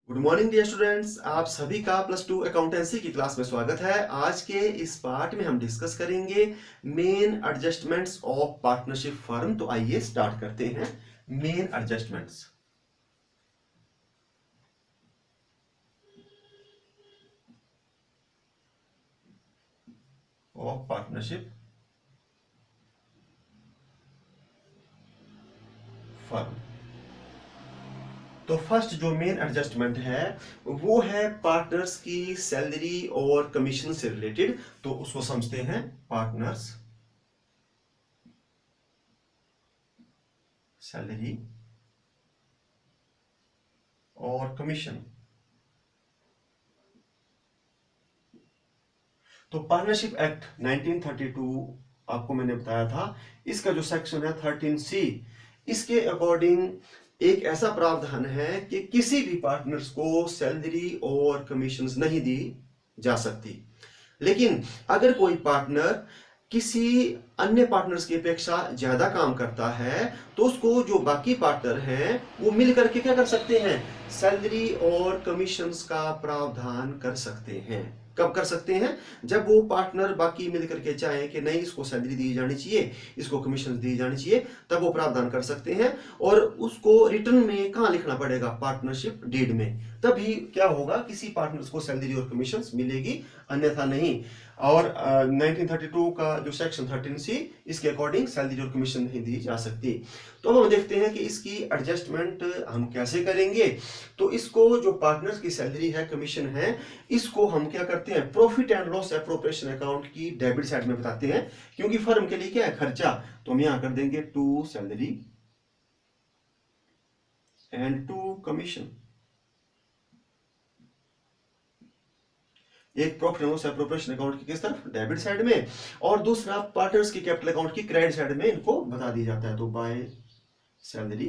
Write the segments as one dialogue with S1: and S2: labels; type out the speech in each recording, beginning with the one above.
S1: Good morning dear students, आप सभी का प्लस टू अकाउंटेंसी की क्लास में स्वागत है। आज के इस पार्ट में हम डिस्कस करेंगे main adjustments of partnership firm. तो आइए स्टार्ट करते हैं। Main adjustments of partnership firm. तो फर्स्ट जो मेन एडजस्टमेंट है वो है पार्टनर्स की सैलरी और कमीशन से रिलेटेड। तो उसको समझते हैं पार्टनर्स सैलरी और कमीशन। तो पार्टनरशिप एक्ट 1932 आपको मैंने बताया था, इसका जो सेक्शन है 13C, इसके अकॉर्डिंग एक ऐसा प्रावधान है कि किसी भी पार्टनर्स को सैलरी और कमीशंस नहीं दी जा सकती। लेकिन अगर कोई पार्टनर किसी अन्य पार्टनर्स की अपेक्षा ज्यादा काम करता है तो उसको जो बाकी पार्टनर हैं वो मिल करके क्या कर सकते हैं, सैलरी और कमीशंस का प्रावधान कर सकते हैं। कब कर सकते हैं? जब वो पार्टनर बाकी मिलकर के चाहे कि नहीं इसको सैलरी दी जानी चाहिए, इसको कमीशन दी जानी चाहिए, तब वो प्रावधान कर सकते हैं। और उसको रिटर्न में कहाँ लिखना पड़ेगा? पार्टनरशिप डीड में। तभी क्या होगा, किसी पार्टनर्स को सैलरी और कमीशन मिलेगी, अन्यथा नहीं। और 1932 का जो सेक्शन 13C, इसके अकॉर्डिंग सैलरी और कमीशन नहीं दी जा सकती। तो अब हम देखते हैं कि इसकी एडजस्टमेंट हम कैसे करेंगे। तो इसको जो पार्टनर्स की सैलरी है, कमीशन है, इसको हम क्या करते हैं, profit and loss appropriation account की डेबिट साइड में बताते हैं, क्योंकि फर्म के लिए क्या है, खर्चा। तो हम यहां कर देंगे to salary and to commission. एक profit and loss appropriation account की किस तरफ, डेबिट साइड में, और दूसरा पार्टनर्स की कैपिटल अकाउंट की क्रेडिट साइड में इनको बता दी जाता है। तो by salary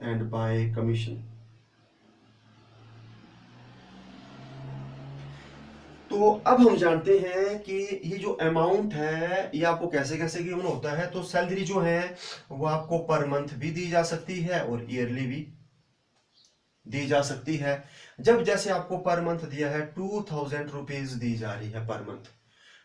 S1: and bye commission. तो अब हम जानते हैं कि ये जो अमाउंट है ये आपको कैसे कैसे गिवन होता है। तो सैलरी जो है वो आपको पर मंथ भी दी जा सकती है और ईयरली भी दी जा सकती है। जब जैसे आपको पर मंथ दिया है 2000 रुपीज दी जा रही है पर मंथ,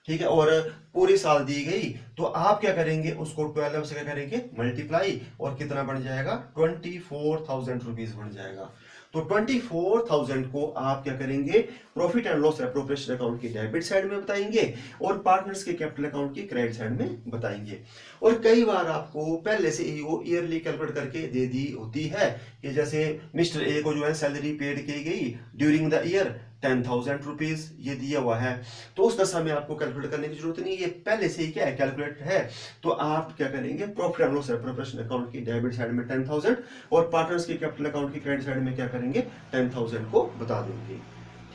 S1: ठीक है, और पूरी साल दी गई, तो आप क्या करेंगे, उसको 12 से क्या करेंगे, मल्टीप्लाई, और कितना बन जाएगा, 24,000 रुपीज बन जाएगा। तो 24,000 को आप क्या करेंगे, profit and loss appropriation account की डेबिट साइड में बताएंगे और पार्टनर्स के कैपिटल अकाउंट की क्रेडिट साइड में बताएंगे। और कई बार आपको पहले से ही वो ईयरली कैलकुलेट करके दे दी होती है कि जैसे मिस्टर ए को जो है सैलरी पेड की गई ड्यूरिंग द ईयर 10,000 रुपीज, ये दिया हुआ है। तो उस दशा में आपको कैलकुलेट करने की जरूरत नहीं, ये पहले से ही क्या है, कैलकुलेट है। तो आप क्या करेंगे, profit and loss appropriation account की डेबिट साइड में 10,000 और पार्टनर्स की कैपिटल अकाउंट की क्रेडिट साइड में क्या करेंगे, 10,000 को बता देंगे।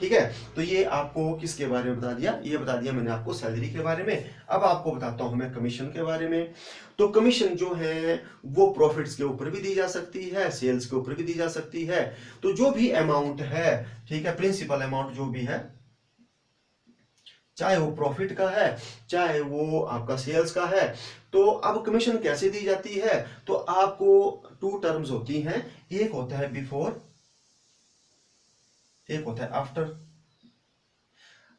S1: ठीक है, तो ये आपको किसके बारे में बता दिया, ये बता दिया मैंने आपको सैलरी के बारे में। अब आपको बताता हूं मैं कमीशन के बारे में। तो कमीशन जो है वो प्रॉफिट्स के ऊपर भी दी जा सकती है, सेल्स के ऊपर भी दी जा सकती है। तो जो भी अमाउंट है, ठीक है, प्रिंसिपल अमाउंट जो भी है, चाहे वो प्रॉफिट का है चाहे वो आपका सेल्स का है। तो अब कमीशन कैसे दी जाती है? तो आपको टू टर्म्स होती हैं, एक होता है बिफोर, एक होता है आफ्टर।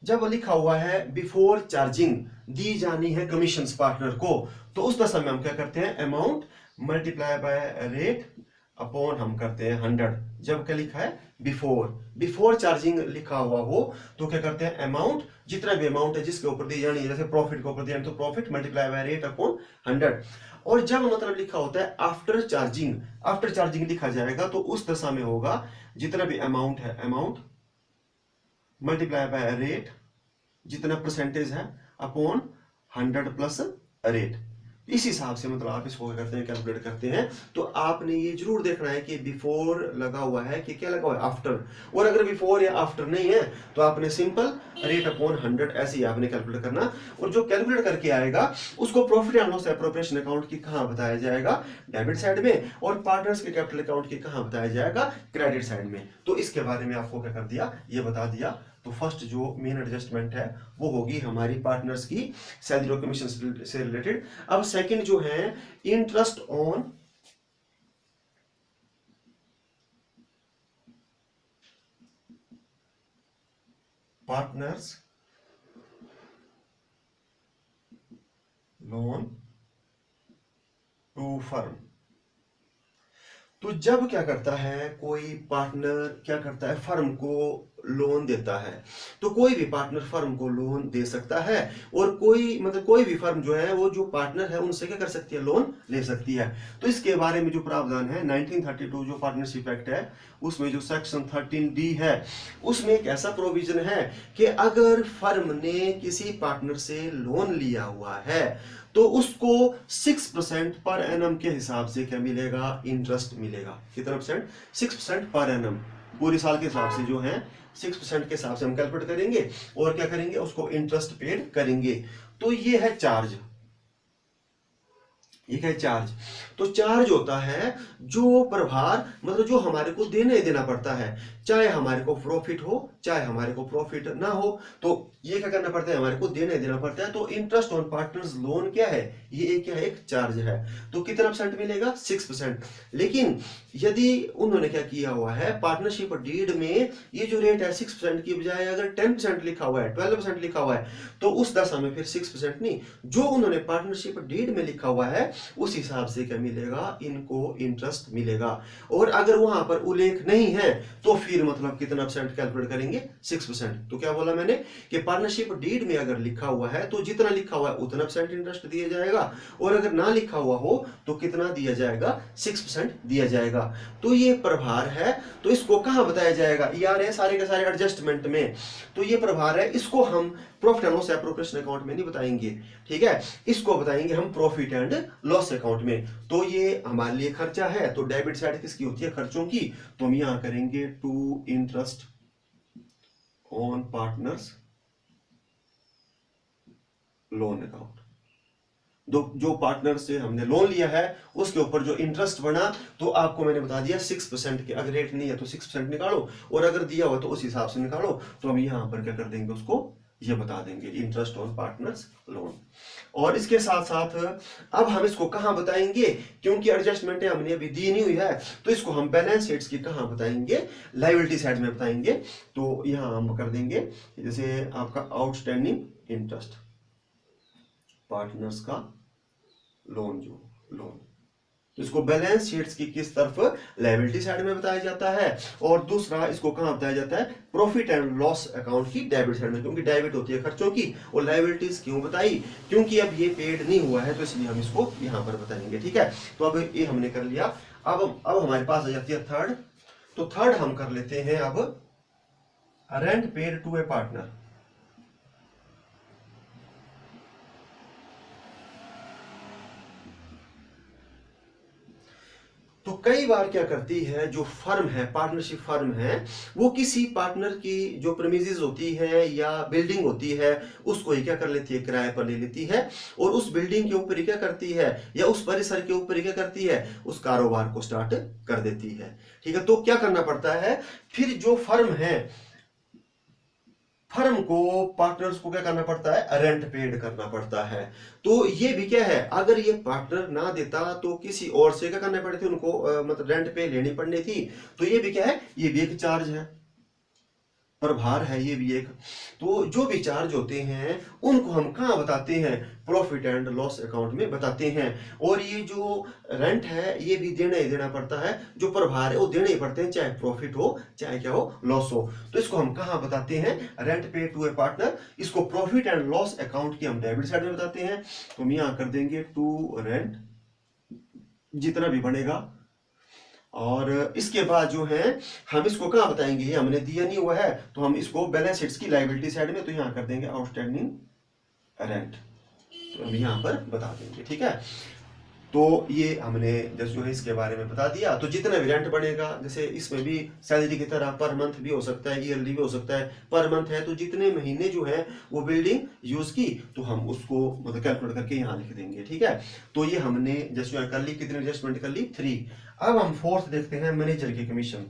S1: जब लिखा हुआ है बिफोर चार्जिंग दी जानी है कमीशन पार्टनर को, तो उस दशा में हम क्या करते हैं, amount multiply by rate upon हम करते हैं 100। जब क्या लिखा है, बिफोर, बिफोर चार्जिंग लिखा हुआ हो तो क्या करते हैं, अमाउंट, जितना भी अमाउंट है जिसके ऊपर दी जानी है, जैसे प्रॉफिट के ऊपर दी जानी तो profit multiply by rate upon 100। और जब मतलब लिखा होता है आफ्टर चार्जिंग, आफ्टर चार्जिंग लिखा जाएगा तो उस दशा में होगा जितना भी अमाउंट है, अमाउंट मल्टीप्लाई बाय रेट, जितना परसेंटेज है, अपॉन 100 प्लस रेट। इस हिसाब से मतलब आप इसको क्या करते हैं, कैलकुलेट करते हैं। तो आपने ये जरूर देखना है कि बिफोर लगा हुआ है कि क्या लगा हुआ है, आफ्टर। और अगर बिफोर या आफ्टर नहीं है तो आपने सिंपल रेट अपॉन 100 ऐसे ही आपने कैलकुलेट करना। और जो कैलकुलेट करके आएगा उसको profit and loss appropriation account की कहां बताया जाएगा, डेबिट साइड में, और पार्टनर्स के कैपिटल अकाउंट की कहां बताया जाएगा, क्रेडिट साइड में। तो इसके बारे में आपको क्या कर दिया, ये बता दिया। तो फर्स्ट जो मेन एडजस्टमेंट है वो होगी हमारी पार्टनर्स की सैलरी और कमीशन से रिलेटेड। अब सेकंड जो है, interest on partners loan to firm. तो जब क्या करता है कोई पार्टनर, क्या करता है फर्म को लोन देता है, तो कोई भी पार्टनर फर्म को लोन दे सकता है, और कोई मतलब कोई भी फर्म जो है वो जो पार्टनर है उनसे क्या कर सकती है, लोन ले सकती है। तो इसके बारे में जो प्रावधान है 1932 जो पार्टनरशिप एक्ट है उसमें जो सेक्शन 13D है उसमें एक ऐसा प्रोविजन है कि अगर फर्म ने किसी पार्टनर से लोन लिया हुआ है तो उसको 6% पर एनम के हिसाब से क्या मिलेगा, इंटरेस्ट मिलेगा। कितना परसेंट, 6% पर एनम, पूरे साल के हिसाब से जो है 6% के हिसाब से हम कैलकुलेट करेंगे और क्या करेंगे, उसको इंटरेस्ट पेड करेंगे। तो ये है चार्ज, एक है चार्ज। तो चार्ज होता है जो प्रभार, मतलब जो हमारे को देना पड़ता है, चाहे हमारे को प्रॉफिट हो चाहे हमारे को प्रॉफिट ना हो, तो ये क्या करना पड़ता है, हमारे को देना पड़ता है। तो इंटरेस्ट ऑन पार्टनर्स लोन क्या है, ये एक क्या है, एक चार्ज है। तो कितना परसेंट मिलेगा, 6%। लेकिन यदि उन्होंने क्या किया हुआ है, पार्टनरशिप डीड में ये जो रेट है 6% की बजाय अगर 10% लिखा हुआ है, 12% लिखा हुआ है, तो उस दशा में फिर 6% नहीं, जो उन्होंने पार्टनरशिप डीड में लिखा हुआ है उस हिसाब से क्या मिलेगा, इनको इंटरेस्ट मिलेगा। और अगर वहां पर उल्लेख नहीं है तो फिर मतलब कितना परसेंट कैलकुलेट करेंगे, 6%। तो क्या बोला मैंने कि पार्टनरशिप डीड में अगर लिखा हुआ है तो जितना लिखा हुआ है उतना परसेंट इंटरेस्ट दिया जाएगा, और अगर ना लिखा हुआ हो तो कितना दिया जाएगा, 6% दिया जाएगा। तो ये प्रभार है। तो इसको कहां बताया जाएगा, यार ये सारे के सारे एडजस्टमेंट में। तो ये प्रभार है, इसको हम profit and loss appropriation account में नहीं बताएंगे, ठीक है, इसको बताएंगे हम प्रॉफिट एंड लॉस अकाउंट में। तो ये हमारे लिए खर्चा है, तो डेबिट साइड किसकी होती है, खर्चों की। तो हम यहां करेंगे to interest on partners loan account. जो पार्टनर से हमने लोन लिया है उसके ऊपर जो इंटरेस्ट बना, तो आपको मैंने बता दिया 6% के, अगर रेट नहीं है तो 6% निकालो, और अगर दिया हुआ तो उस हिसाब से निकालो। तो हम यहां पर क्या कर देंगे, उसको ये बता देंगे, इंटरेस्ट ऑन पार्टनर्स लोन। और इसके साथ साथ अब हम इसको कहां बताएंगे, क्योंकि एडजस्टमेंट हमने अभी दी नहीं हुई है, तो इसको हम बैलेंस शीट्स की कहां बताएंगे, लायबिलिटी साइड में बताएंगे। तो यहां हम कर देंगे जैसे आपका आउटस्टैंडिंग इंटरेस्ट पार्टनर्स का लोन, जो लोन, तो इसको बैलेंस शीट्स की किस तरफ, लायबिलिटी साइड में बताया जाता है। और दूसरा इसको कहां बताया जाता है, प्रॉफिट एंड लॉस अकाउंट की डेबिट साइड में, क्योंकि डेबिट होती है खर्चों की, और लायबिलिटीज क्यों बताई, क्योंकि अब ये पेड नहीं हुआ है, तो इसलिए हम इसको यहां पर बताएंगे, ठीक है। तो अब ये हमने कर लिया। अब हमारे पास आ जाती है थर्ड। तो थर्ड हम कर लेते हैं अब, rent paid to a partner. तो कई बार क्या करती है जो फर्म है, पार्टनरशिप फर्म है, वो किसी पार्टनर की जो प्रीमिसेस होती है या बिल्डिंग होती है उसको ही क्या कर लेती है, किराए पर ले लेती है, और उस बिल्डिंग के ऊपर ही क्या करती है, या उस परिसर के ऊपर ही क्या करती है, उस कारोबार को स्टार्ट कर देती है, ठीक है। तो क्या करना पड़ता है, फिर जो फर्म है, फर्म को, पार्टनर्स को क्या करना पड़ता है, रेंट पेड करना पड़ता है। तो ये भी क्या है, अगर ये पार्टनर ना देता तो किसी और से क्या करना पड़ती, उनको मतलब रेंट पे लेनी पड़नी थी। तो ये भी क्या है, ये भी एक चार्ज है, प्रभार है ये भी एक। तो जो भी चार्ज होते हैं उनको हम कहाँ बताते हैं, प्रॉफिट एंड लॉस अकाउंट में बताते हैं। और ये जो रेंट है ये भी देना ही देना पड़ता है, जो प्रभार है वो देने ही पड़ते हैं, चाहे प्रॉफिट हो चाहे क्या हो, लॉस हो। तो इसको हम कहाँ बताते हैं, रेंट पे टू ए पार्टनर। इसको प्रॉफिट एंड लॉस अकाउंट की हम डेबिट साइड में बताते हैं। तो हम यहाँ कर देंगे टू रेंट, जितना भी बनेगा। और इसके बाद जो है हम इसको कहाँ बताएंगे, ये हमने दिया नहीं हुआ है, तो हम इसको बैलेंस शीट्स की लायबिलिटी साइड में, तो यहाँ कर देंगे आउटस्टैंडिंग रेंट, तो हम यहाँ पर बता देंगे, ठीक है। तो ये हमने जैसे जो है इसके बारे में बता दिया। तो जितना भी रेंट बनेगा, जैसे इसमें भी सैलरी की तरह पर मंथ भी हो सकता है, ईयरली भी हो सकता है। पर मंथ है तो जितने महीने जो है वो बिल्डिंग यूज की, तो हम उसको मतलब कैलकुलेट करके यहाँ लिख देंगे, ठीक है। तो ये हमने जैसे कर ली, कितनी एडजस्टमेंट कर ली, 3। अब हम फोर्थ देखते हैं, मैनेजर की कमीशन।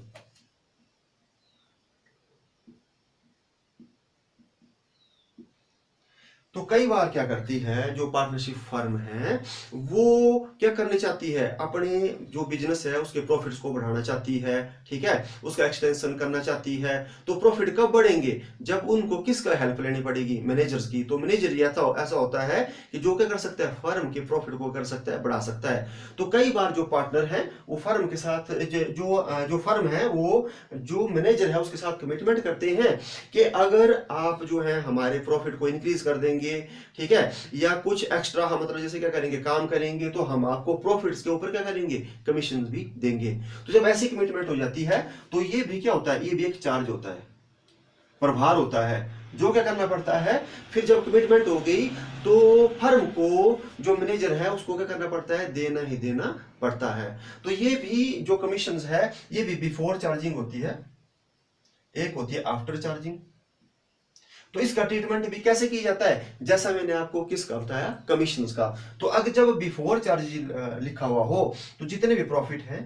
S1: तो कई बार क्या करती है जो पार्टनरशिप फर्म है, वो क्या करनी चाहती है, अपने जो बिजनेस है उसके प्रॉफिट्स को बढ़ाना चाहती है, ठीक है, उसका एक्सटेंशन करना चाहती है। तो प्रॉफिट कब बढ़ेंगे, जब उनको किसका हेल्प लेनी पड़ेगी, मैनेजर्स की। तो मैनेजर ऐसा होता है कि जो क्या कर सकता है, फर्म के प्रॉफिट को कर सकता है, बढ़ा सकता है। तो कई बार जो पार्टनर है वो फर्म के साथ जो फर्म है वो जो मैनेजर है उसके साथ कमिटमेंट करते हैं कि अगर आप जो है हमारे प्रॉफिट को इंक्रीज कर देंगे, ठीक है, या कुछ एक्स्ट्रा हम मतलब जैसे क्या करेंगे, काम करेंगे, तो हम आपको प्रॉफिट्स के ऊपर क्या करेंगे, कमीशन भी देंगे। तो जब ऐसी कमिटमेंट हो जाती है तो ये भी क्या होता है, ये भी एक चार्ज होता है, प्रभार होता है, जो क्या करना पड़ता है। फिर जब कमिटमेंट हो गई तो फर्म को जो मैनेजर है उसको क्या करना पड़ता है, देना ही देना पड़ता है। तो ये भी जो कमीशंस है ये भी बिफोर चार्जिंग होती है, एक होती है आफ्टर चार्जिंग। तो इसका ट्रीटमेंट भी कैसे किया जाता है, जैसा मैंने आपको किसका बताया, कमीशंस का। तो अगर जब बिफोर चार्ज लिखा हुआ हो तो जितने भी प्रॉफिट है,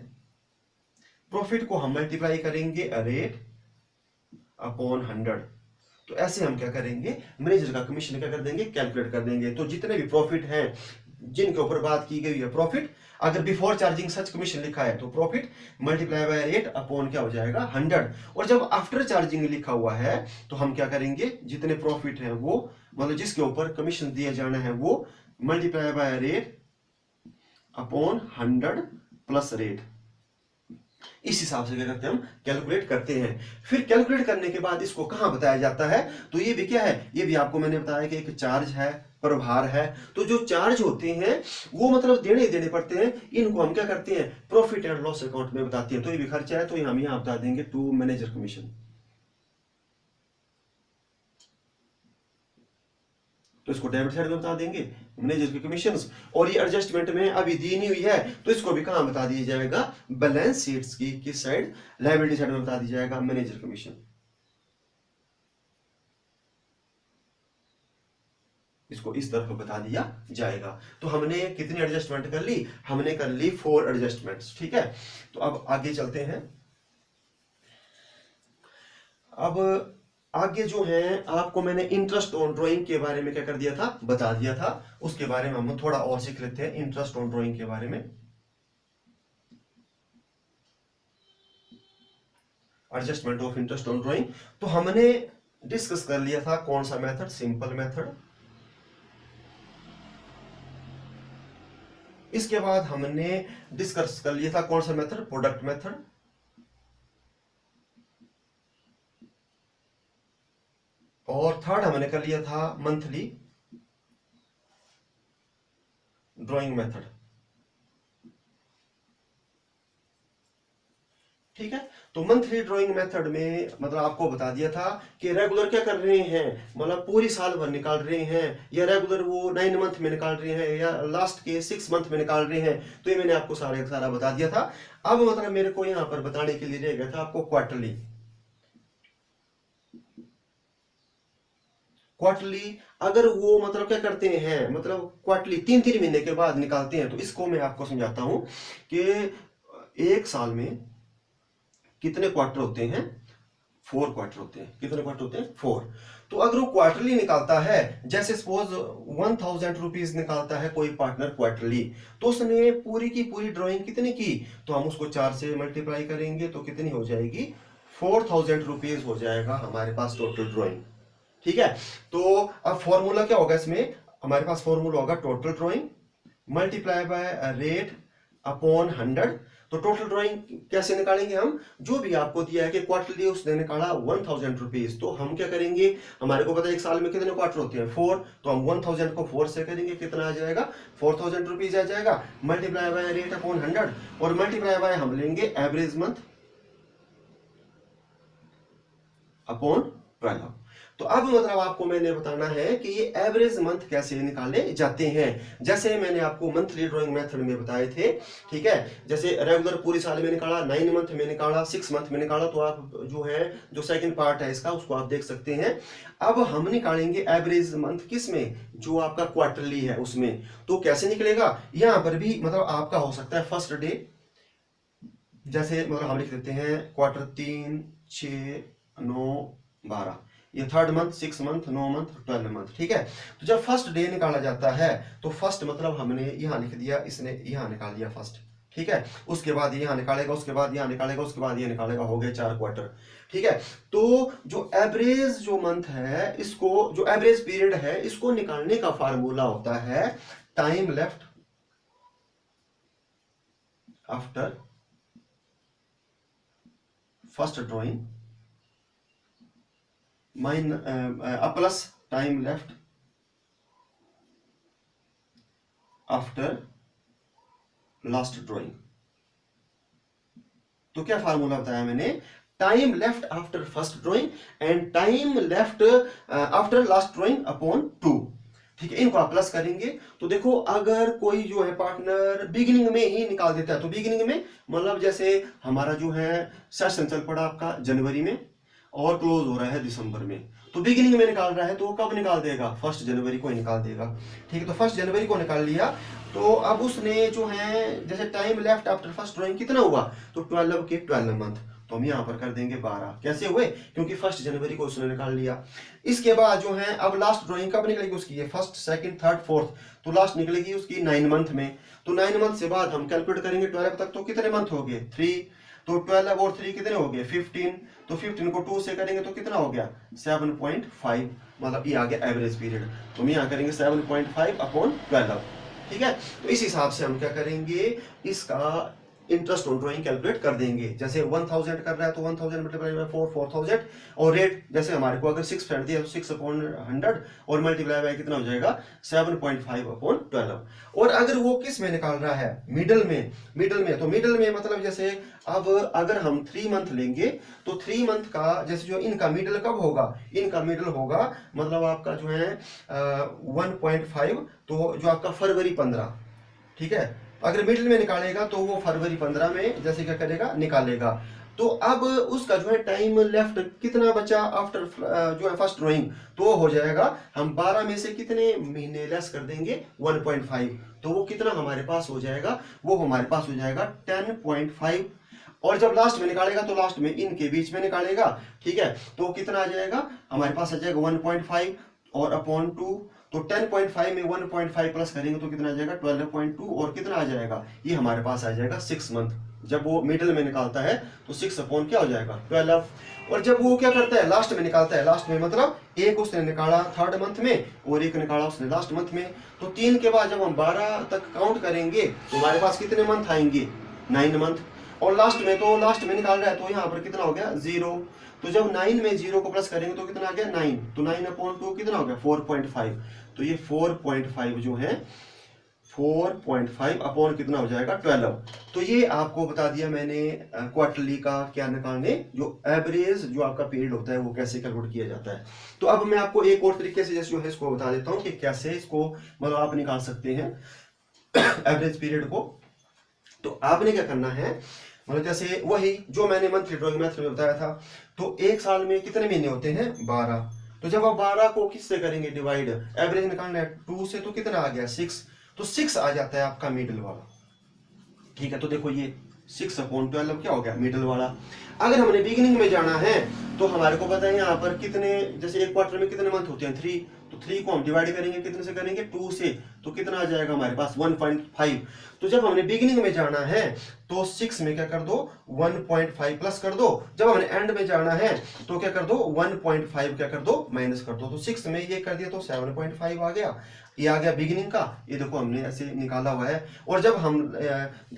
S1: प्रॉफिट को हम मल्टीप्लाई करेंगे रेट अपॉन 100। तो ऐसे हम क्या करेंगे, मैनेजर का कमीशन क्या कर देंगे, कैलकुलेट कर देंगे। तो जितने भी प्रॉफिट हैं जिनके ऊपर बात की गई है प्रॉफिट, अगर बिफोर चार्जिंग सच कमीशन लिखा है तो profit multiply by rate upon क्या हो जाएगा, 100। और जब आफ्टर चार्जिंग लिखा हुआ है तो हम क्या करेंगे, जितने प्रॉफिट है वो मतलब जिसके ऊपर कमीशन दिया जाना है वो multiply by rate upon 100 plus rate. इस हिसाब से क्या करते हैं, हम कैलकुलेट करते हैं। फिर कैलकुलेट करने के बाद इसको कहां बताया जाता है, तो ये भी क्या है, ये भी आपको मैंने बताया कि एक चार्ज है, प्रभार है। तो जो चार्ज होते हैं वो मतलब देने पड़ते हैं, इनको हम क्या करते हैं, प्रॉफिट एंड लॉस अकाउंट में बताते हैं। तो ये भी खर्चा है, तो हम यहां बता देंगे टू मैनेजर कमीशन। तो इसको डेबिट साइड में बता देंगे मैनेजर की कमीशंस। और ये एडजस्टमेंट में अभी दी नहीं हुई है तो इसको भी कहां बता दिया जाएगा, बैलेंस शीट्स की किस साइड, लायबिलिटी साइड में बता दिया जाएगा मैनेजर कमीशन। इसको इस तरफ बता दिया जाएगा। तो हमने कितनी एडजस्टमेंट कर ली, हमने कर ली 4 एडजस्टमेंट्स, ठीक है। तो अब आगे चलते हैं। अब आगे जो है आपको मैंने इंटरेस्ट ऑन ड्राइंग के बारे में क्या कर दिया था, बता दिया था। उसके बारे में हम थोड़ा और सीख लेते हैं, इंटरेस्ट ऑन ड्राइंग के बारे में। Adjustment of interest on drawing, तो हमने डिस्कस कर लिया था कौन सा मेथड, सिंपल मेथड। इसके बाद हमने डिस्कस कर लिया था कौन सा मेथड, प्रोडक्ट मेथड। और थर्ड हमने कर लिया था मंथली ड्राइंग मेथड, ठीक है। तो मंथली ड्राइंग मेथड में मतलब आपको बता दिया था कि रेगुलर क्या कर रहे हैं, मतलब पूरी साल भर निकाल रहे हैं, या रेगुलर वो 9 मंथ में निकाल रहे हैं, या लास्ट के 6 मंथ में निकाल रहे हैं। तो ये मैंने आपको सारा बता दिया था। अब मतलब मेरे को यहाँ पर बताने के लिए रह गया था आपको क्वार्टरली। क्वार्टरली अगर वो मतलब क्या करते हैं, मतलब क्वार्टरली 3-3 महीने के बाद निकालते हैं, तो इसको मैं आपको समझाता हूं कि एक साल में कितने क्वार्टर होते हैं, 4 क्वार्टर होते हैं। कितने क्वार्टर होते हैं, 4। तो अगर वो क्वार्टरली निकालता है, जैसे सपोज 1000 रुपीज निकालता है कोई पार्टनर क्वार्टरली, तो उसने पूरी की पूरी ड्राइंग कितनी की, तो हम उसको 4 से मल्टीप्लाई करेंगे तो कितनी हो जाएगी, 4000 रुपीज हो जाएगा हमारे पास टोटल ड्राइंग, ठीक है। तो अब फॉर्मूला क्या होगा इसमें, हमारे पास फॉर्मूला होगा total drawing multiply by rate upon 100। तो टोटल ड्राइंग कैसे निकालेंगे हम, जो भी आपको दिया है कि क्वार्टरली उसने निकाला 1000 रुपीज, तो हम क्या करेंगे, हमारे को पता है एक साल में कितने क्वार्टर होते हैं, 4। तो हम 1000 को 4 से करेंगे, कितना आ जाएगा, 4000 रुपीज आ जाएगा, मल्टीप्लाई बाय रेट अपॉन 100। और मल्टीप्लाई बाय हम लेंगे एवरेज मंथ अपॉन 12। तो अब मतलब आपको मैंने बताना है कि ये एवरेज मंथ कैसे निकाले जाते हैं, जैसे मैंने आपको मंथली ड्राइंग मेथड में बताए थे, ठीक है। जैसे रेगुलर पूरी साल में निकाला, 9 मंथ में निकाला, 6 मंथ में निकाला, तो आप जो है जो सेकंड पार्ट है इसका उसको आप देख सकते हैं। अब हम निकालेंगे एवरेज मंथ किस में, जो आपका क्वार्टरली है उसमें। तो कैसे निकलेगा, यहां पर भी मतलब आपका हो सकता है फर्स्ट डे, जैसे मतलब हम लिख देते हैं क्वार्टर 3, 6, 9, 12, ये 3rd month, 6 month, 9 month, 12 month, ठीक है। तो जब फर्स्ट डे निकाला जाता है तो फर्स्ट मतलब हमने यहाँ लिख दिया, इसने यहाँ निकाल दिया फर्स्ट, ठीक है। उसके बाद यहाँ निकालेगा, उसके बाद यहाँ निकालेगा, उसके बाद ये निकालेगा, हो गए 4 क्वार्टर, ठीक है। तो जो एवरेज जो मंथ है, इसको जो एवरेज पीरियड है, इसको निकालने का फार्मूला होता है time left after first drawing plus time left after last drawing. तो क्या फार्मूला बताया मैंने, time left after first drawing and time left after last drawing upon 2, ठीक है। इनको आप प्लस करेंगे तो देखो, अगर कोई जो है पार्टनर बिगिनिंग में ही निकाल देता है, तो बिगिनिंग में मतलब जैसे हमारा जो है सेशन चल पड़ा आपका जनवरी में और क्लोज हो रहा है दिसंबर में, तो बिगिनिंग में निकाल रहा है तो वो कब निकाल देगा, 1 जनवरी को ही निकाल देगा, ठीक है। तो 1 जनवरी को निकाल लिया, तो अब उसने जो है जैसे time left after first drawing कितना हुआ, तो 12 के 12 मंथ, तो हम यहाँ पर कर देंगे 12। कैसे हुए, क्योंकि 1 जनवरी को उसने निकाल लिया। इसके बाद जो है अब लास्ट ड्रॉइंग कब निकलेगी उसकी, ये 1st, 2nd, 3rd, 4th, तो लास्ट निकलेगी उसकी 9 मंथ में। तो 9 मंथ से बाद हम कैलकुलेट करेंगे 12 तक, तो कितने मंथ हो गए 3, तो 12 और 3 कितने हो गए 15, तो 15 को 2 से करेंगे तो कितना हो गया 7.5, मतलब ये आ गया एवरेज पीरियड। तो हम यहाँ करेंगे 7.5 अपॉन 12, ठीक है। तो इस हिसाब से हम क्या करेंगे, इसका इंटरेस्ट ऑन ड्रॉइंग कैलकुलेट कर देंगे। जैसे 1000 कर रहा है तो 1000 मल्टीप्लाई बाय 4, 4000, और रेट जैसे हमारे को अगर 6 फ्रेंड दिया तो 6/100 और मल्टीप्लाई बाय कितना हो जाएगा 7.5 अपॉन 12। और अगर वो किस में निकाल रहा है, मिडल में, तो मिडल में मतलब जैसे अब अगर हम 3 मंथ लेंगे तो 3 मंथ का जैसे जो इनका मिडल कब होगा, इनका मिडल होगा मतलब आपका जो है 1.5, तो जो आपका फरवरी 15, ठीक है। अगर मिडिल में निकालेगा तो वो फरवरी 15 में जैसे क्या करेगा, निकालेगा। तो अब उसका जो है टाइम लेफ्ट कितना बचा आफ्टर जो है फर्स्ट ड्रॉइंग, तो हो जाएगा हम 12 में से कितने महीने लेस कर देंगे 1.5, तो वो कितना हमारे पास हो जाएगा, वो हमारे पास हो जाएगा 10.5। और जब लास्ट में निकालेगा तो लास्ट में इनके बीच में निकालेगा, ठीक है। तो कितना आ जाएगा हमारे पास, आ जाएगा 1.5 और अपॉन 2, तो 10.5 में 1.5 प्लस करेंगे तो कितना आ जाएगा 12.2, और कितना आ जाएगा, ये हमारे पास आ जाएगा 6 मंथ। जब वो मिडिल में निकालता है तो 6 अपॉन क्या हो जाएगा 12। और जब वो क्या करता है लास्ट में निकालता है, लास्ट में मतलब एक उसने निकाला 3rd मंथ में और एक निकाला उसने लास्ट मंथ में, तो 3 के बाद जब हम 12 तक काउंट करेंगे तो हमारे पास कितने मंथ आएंगे 9 मंथ। और लास्ट में, तो लास्ट में निकाल रहा है तो यहाँ पर कितना हो गया 0, तो जब 9 में 0 को प्लस करेंगे तो कितना आ गया 9, तो 9 अपॉन 2 कितना हो गया 4.5, तो ये 4.5 जो है 4.5 अपॉन कितना हो जाएगा 12। तो ये आपको बता दिया मैंने क्वार्टरली का क्या निकालने, जो एवरेज जो आपका पीरियड होता है वो कैसे कैलकुलेट किया जाता है। तो अब मैं आपको एक और तरीके से जैसे जो है इसको बता देता हूँ कि कैसे इसको मतलब आप निकाल सकते हैं एवरेज पीरियड को। तो आपने क्या करना है, मतलब जैसे वही जो मैंने मंथली ड्रॉइंग मेथड में बताया था, तो एक साल में कितने महीने होते हैं 12, तो जब आप 12 को किससे करेंगे डिवाइड, एवरेज निकालना है 2 से, तो कितना आ गया 6, तो 6 आ जाता है आपका मिडिल वाला, ठीक है। तो देखो ये 6/12 क्या हो गया मिडिल वाला। अगर हमने बिगिनिंग में जाना है तो हमारे को पता है यहाँ पर कितने, जैसे एक क्वार्टर में कितने मंथ होते हैं 3, तो 3 को हम डिवाइड करेंगे कितने से करेंगे 2 से, तो कितना आ जाएगा हमारे पास 1.5। तो जब हमने बिगिनिंग में जाना है तो 6 में क्या कर दो 1.5 प्लस कर दो, जब हमने एंड में जाना है तो क्या कर दो 1.5 क्या कर दो माइनस कर दो। तो 6 में ये कर दिया तो 7.5 आ गया, ये आ गया बिगिनिंग का, ये देखो हमने ऐसे निकाला हुआ है। और जब हम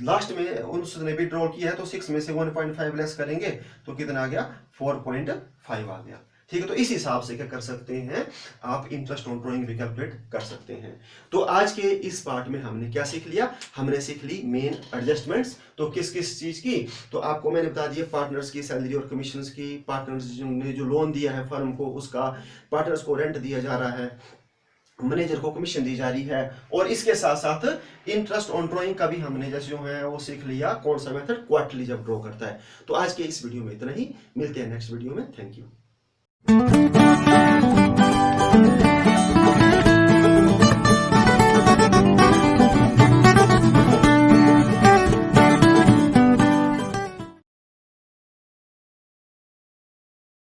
S1: लास्ट में उसने भी ड्रॉ किया है तो 6 में से 1.5 लेस करेंगे तो कितना आ गया 4.5 आ गया, ठीक है। तो इस हिसाब से क्या कर सकते हैं आप इंटरेस्ट ऑन ड्रॉइंग भी कैलकुलेट कर सकते हैं। तो आज के इस पार्ट में हमने क्या सीख लिया, हमने सीख ली मेन एडजस्टमेंट्स। तो किस किस चीज की, तो आपको मैंने बता दिया पार्टनर्स की सैलरी और कमीशंस की, पार्टनर्स ने जो लोन दिया है फर्म को उसका, पार्टनर्स को रेंट दिया जा रहा है, मैनेजर को कमीशन दी जा रही है, और इसके साथ साथ इंटरेस्ट ऑन ड्रॉइंग का भी हमने जैसे जो है वो सीख लिया, कौन सा मेथड क्वार्टरली जब ड्रॉ करता है। तो आज के इस वीडियो में इतना ही, मिलते हैं नेक्स्ट वीडियो में, थैंक यू।